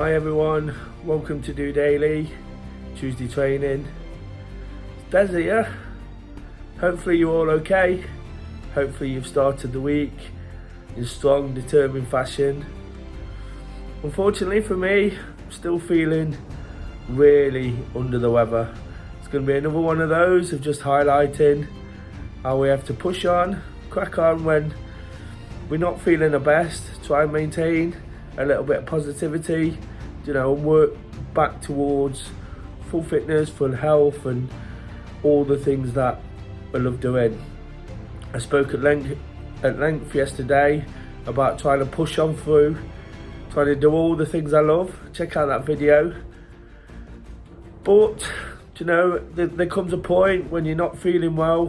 Hi everyone, welcome to DOdaily, Tuesday training. It's Des here. Hopefully you're all okay. Hopefully you've started the week in strong, determined fashion. Unfortunately for me, I'm still feeling really under the weather. It's going to be another one of those of just highlighting how we have to push on, crack on when we're not feeling the best, try and maintain a little bit of positivity, and work back towards full fitness, full health, and all the things that I love doing. I spoke at length yesterday about trying to push on through, trying to do all the things I love. Check out that video. But, there comes a point when you're not feeling well,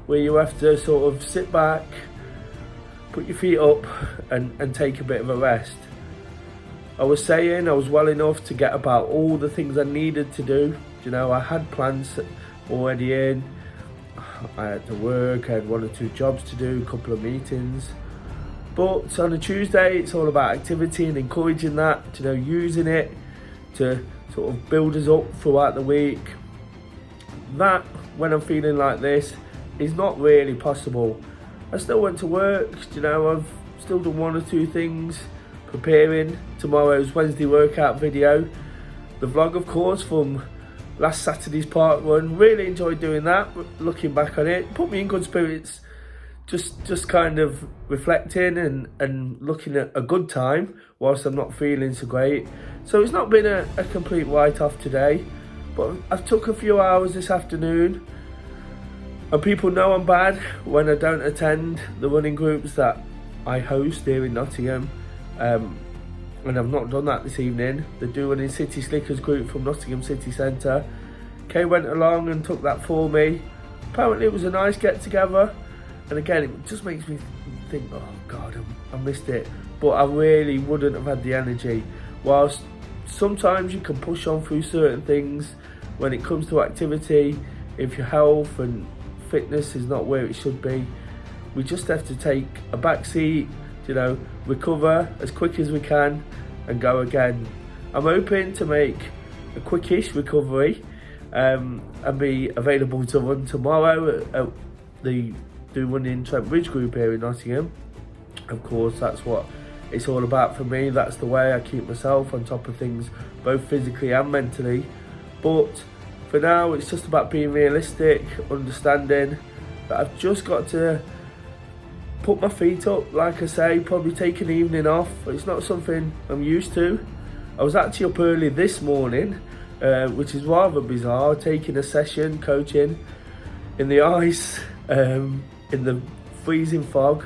where you have to sort of sit back, put your feet up and take a bit of a rest. I was saying I was well enough to get about all the things I needed to do. I had plans already in. I had to work, I had 1 or 2 jobs to do, a couple of meetings. But on a Tuesday, it's all about activity and encouraging that, using it to sort of build us up throughout the week. That, when I'm feeling like this, is not really possible. I still went to work, I've still done 1 or 2 things, preparing tomorrow's Wednesday workout video. The vlog, of course, from last Saturday's park run, really enjoyed doing that. Looking back on it, put me in good spirits, just kind of reflecting and looking at a good time whilst I'm not feeling so great. So it's not been a complete write-off today, but I've took a few hours this afternoon. And people know I'm bad when I don't attend the running groups that I host here in Nottingham. And I've not done that this evening. The Do Running City Slickers group from Nottingham City Centre. Kay went along and took that for me. Apparently it was a nice get together. And again, it just makes me think, oh God, I missed it. But I really wouldn't have had the energy. Whilst sometimes you can push on through certain things when it comes to activity, if your health and fitness is not where it should be, we just have to take a back seat, recover as quick as we can and go again. I'm hoping to make a quickish recovery and be available to run tomorrow at the Do Running Trent Bridge group here in Nottingham. Of course, that's what it's all about for me. That's the way I keep myself on top of things, both physically and mentally. But for now, it's just about being realistic, understanding that I've just got to put my feet up, like I say, probably take an evening off. It's not something I'm used to. I was actually up early this morning, which is rather bizarre, taking a session, coaching in the ice, in the freezing fog.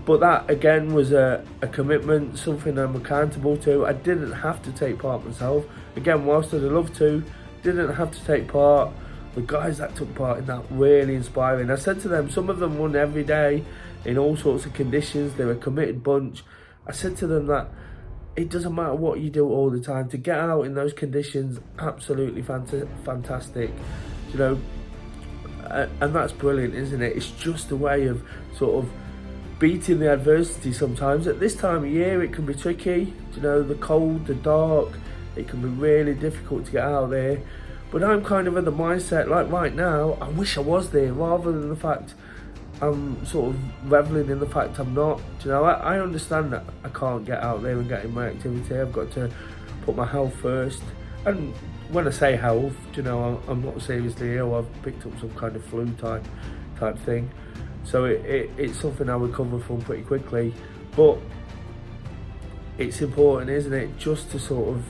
But that, again, was a commitment, something I'm accountable to. I didn't have to take part myself. Again, whilst I'd love to, didn't have to take part. The guys that took part in that, really inspiring. I said to them, some of them run every day in all sorts of conditions. They're a committed bunch. I said to them that it doesn't matter what you do all the time, to get out in those conditions, absolutely fantastic, and that's brilliant, isn't it? It's just a way of sort of beating the adversity sometimes. At this time of year, it can be tricky, the cold, the dark, it can be really difficult to get out there. But I'm kind of in the mindset, like right now, I wish I was there, rather than the fact I'm sort of reveling in the fact I'm not. I understand that I can't get out there and get in my activity. I've got to put my health first. And when I say health, I'm not seriously ill. I've picked up some kind of flu type thing. So it's something I recover from pretty quickly. But it's important, isn't it, just to sort of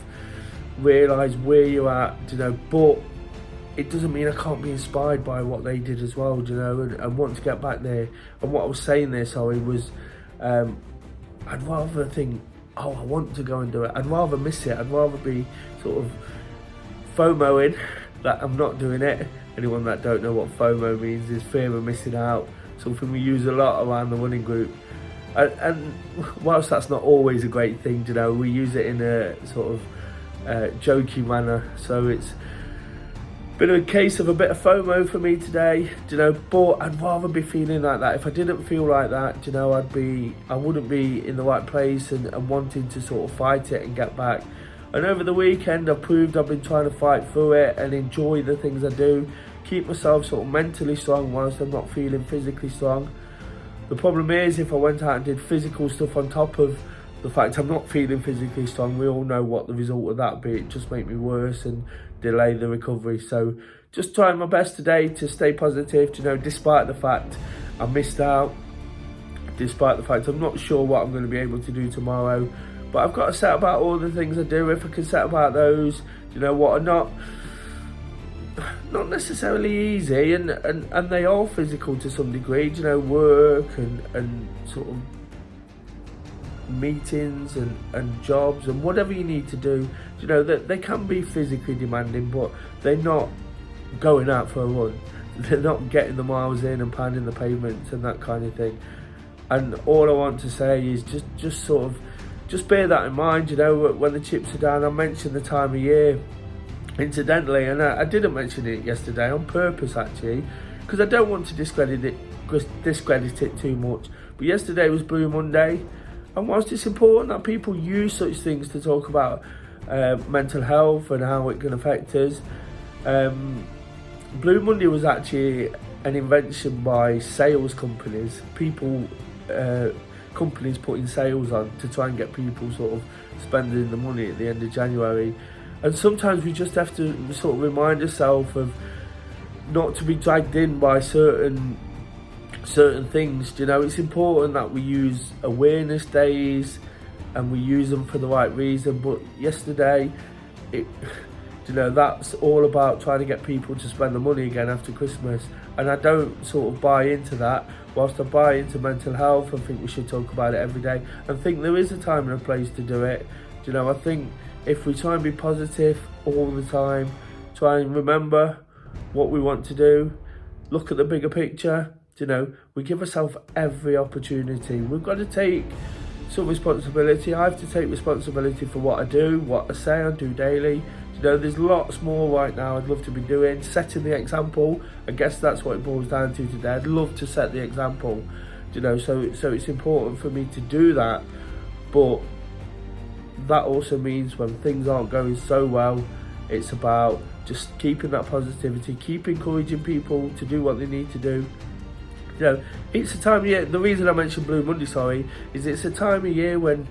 realise where you're at, but it doesn't mean I can't be inspired by what they did as well, and want to get back there. And what I was saying there, was I'd rather think, I want to go and do it. I'd rather miss it. I'd rather be sort of FOMOing that I'm not doing it. Anyone that don't know what FOMO means is fear of missing out, something we use a lot around the running group. And whilst that's not always a great thing, we use it in a sort of jokey manner. So Bit of a case of a bit of FOMO for me today, but I'd rather be feeling like that. If I didn't feel like that, I wouldn't be in the right place and wanting to sort of fight it and get back. And over the weekend, I've proved I've been trying to fight through it and enjoy the things I do, keep myself sort of mentally strong whilst I'm not feeling physically strong. The problem is, if I went out and did physical stuff on top of the fact I'm not feeling physically strong, we all know what the result of that would be. It just make me worse and delay the recovery. So just trying my best today to stay positive, despite the fact I missed out, despite the fact I'm not sure what I'm going to be able to do tomorrow, but I've got to set about all the things I do. If I can set about those, what are not necessarily easy, and they are physical to some degree, work and sort of meetings and jobs and whatever you need to do, that they can be physically demanding, but they're not going out for a run. They're not getting the miles in and pounding the pavements and that kind of thing. And all I want to say is just bear that in mind, when the chips are down. I mentioned the time of year, incidentally, and I didn't mention it yesterday on purpose actually, because I don't want to discredit it too much. But yesterday was Blue Monday, and whilst it's important that people use such things to talk about mental health and how it can affect us, Blue Monday was actually an invention by sales companies, companies putting sales on to try and get people sort of spending the money at the end of January. And sometimes we just have to sort of remind ourselves of not to be dragged in by certain things. It's important that we use awareness days and we use them for the right reason. But yesterday, that's all about trying to get people to spend the money again after Christmas. And I don't sort of buy into that. Whilst I buy into mental health, I think we should talk about it every day. I think there is a time and a place to do it. I think if we try and be positive all the time, try and remember what we want to do, look at the bigger picture, we give ourselves every opportunity. We've got to take some responsibility. I have to take responsibility for what I do, what I say on DOdaily. There's lots more right now I'd love to be doing. Setting the example, I guess that's what it boils down to today. I'd love to set the example, so it's important for me to do that. But that also means when things aren't going so well, it's about just keeping that positivity, keep encouraging people to do what they need to do. It's a time of year, the reason I mentioned Blue Monday, is it's a time of year when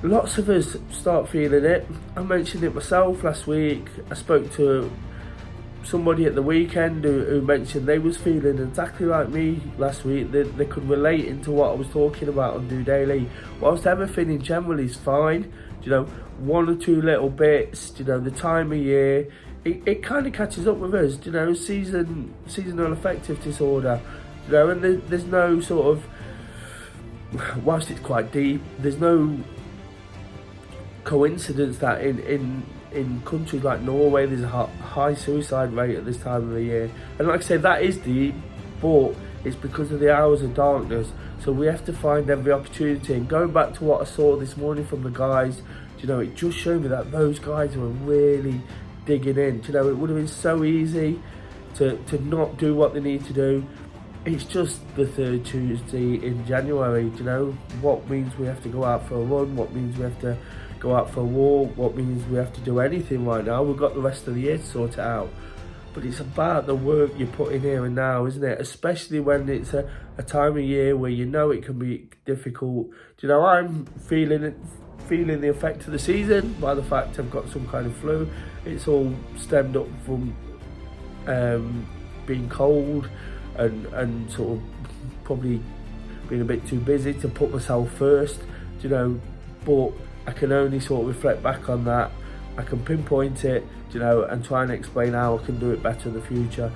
lots of us start feeling it. I mentioned it myself last week. I spoke to somebody at the weekend who mentioned they was feeling exactly like me last week. They could relate into what I was talking about on DOdaily. Whilst everything in general is fine, one or two little bits, the time of year, it kind of catches up with us, seasonal affective disorder, and there's no sort of, whilst it's quite deep, there's no coincidence that in countries like Norway there's a high suicide rate at this time of the year. And like I say, that is deep, but it's because of the hours of darkness. So we have to find every opportunity. And going back to what I saw this morning from the guys, it just showed me that those guys were really digging in. It would have been so easy to not do what they need to do. It's just the third Tuesday in January. What means we have to go out for a run, what means we have to go out for a walk, what means we have to do anything right now. We've got the rest of the year to sort it out. But it's about the work you put in here and now, isn't it? Especially when it's a time of year where it can be difficult. I'm feeling the effect of the season by the fact I've got some kind of flu. It's all stemmed up from being cold and sort of probably being a bit too busy to put myself first, but I can only sort of reflect back on that. I can pinpoint it, and try and explain how I can do it better in the future.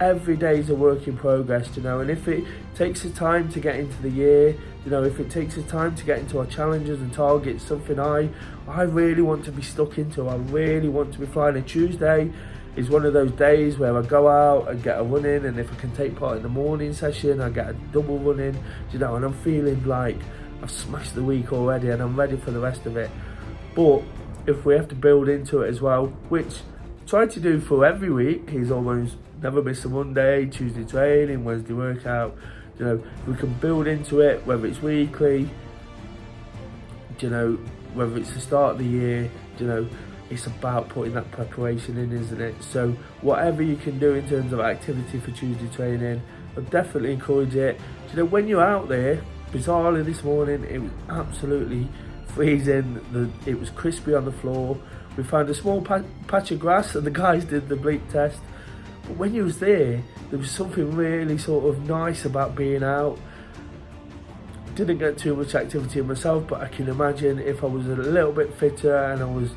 Every day is a work in progress, and if it takes us time to get into the year, if it takes us time to get into our challenges and targets, something I really want to be stuck into, I really want to be flying. And Tuesday is one of those days where I go out and get a run in, and if I can take part in the morning session, I get a double run in, and I'm feeling like I've smashed the week already and I'm ready for the rest of it. But if we have to build into it as well, which tried to do for every week. He's almost never missed a Monday, Tuesday training, Wednesday workout. You know, we can build into it, whether it's weekly, you know, whether it's the start of the year, you know, it's about putting that preparation in, isn't it? So whatever you can do in terms of activity for Tuesday training, I'll definitely encourage it. You know, when you're out there, bizarrely this morning, it was absolutely freezing. It was crispy on the floor. We found a small patch of grass and the guys did the bleep test. But when you was there was something really sort of nice about being out. Didn't get too much activity in myself, but I can imagine if I was a little bit fitter and I was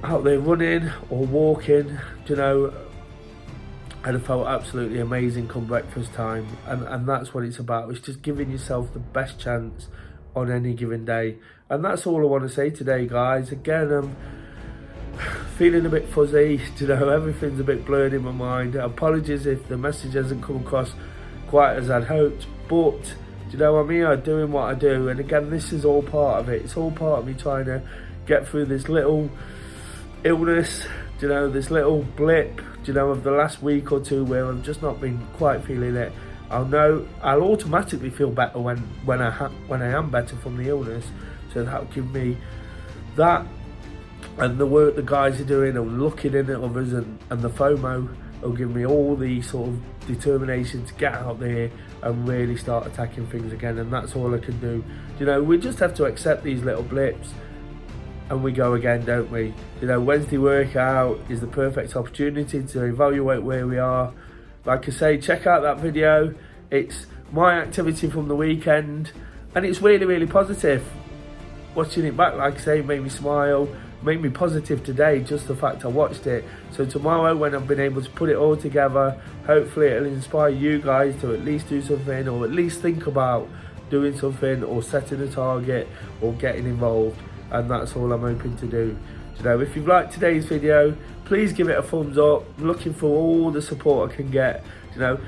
out there running or walking, you know, I'd have felt absolutely amazing come breakfast time. And that's what it's about. It's just giving yourself the best chance on any given day. And that's all I want to say today, guys. Again, I'm feeling a bit fuzzy, you know, everything's a bit blurred in my mind. Apologies if the message hasn't come across quite as I'd hoped, but you know, I'm here doing what I do, and again, this is all part of it. It's all part of me trying to get through this little illness, you know, this little blip, you know, of the last week or two where I've just not been quite feeling it. I'll automatically feel better when I am better from the illness, so that'll give me that, and the work the guys are doing and looking in at others, and the FOMO will give me all the sort of determination to get out there and really start attacking things again. And that's all I can do. You know, we just have to accept these little blips and we go again, don't we? You know, Wednesday workout is the perfect opportunity to evaluate where we are. Like I say, check out that video. It's my activity from the weekend and it's really, really positive. Watching it back, like I say, made me smile, made me positive today, just the fact I watched it. So tomorrow, when I've been able to put it all together, hopefully it'll inspire you guys to at least do something, or at least think about doing something, or setting a target, or getting involved. And that's all I'm hoping to do. You know, if you've liked today's video, please give it a thumbs up. I'm looking for all the support I can get. You know,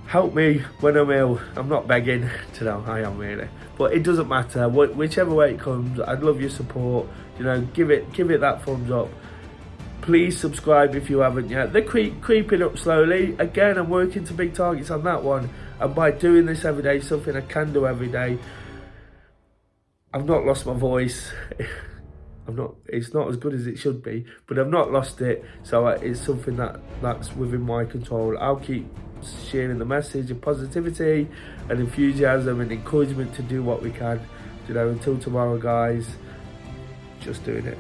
help me when I'm ill. I'm not begging, you know, I am really. But it doesn't matter, whichever way it comes, I'd love your support. You know, give it that thumbs up. Please subscribe if you haven't yet. They're creeping up slowly. Again, I'm working to big targets on that one. And by doing this every day, something I can do every day, I've not lost my voice. It's not as good as it should be, but I've not lost it. So it's something that's within my control. I'll keep sharing the message of positivity and enthusiasm and encouragement to do what we can. You know, until tomorrow, guys, just doing it.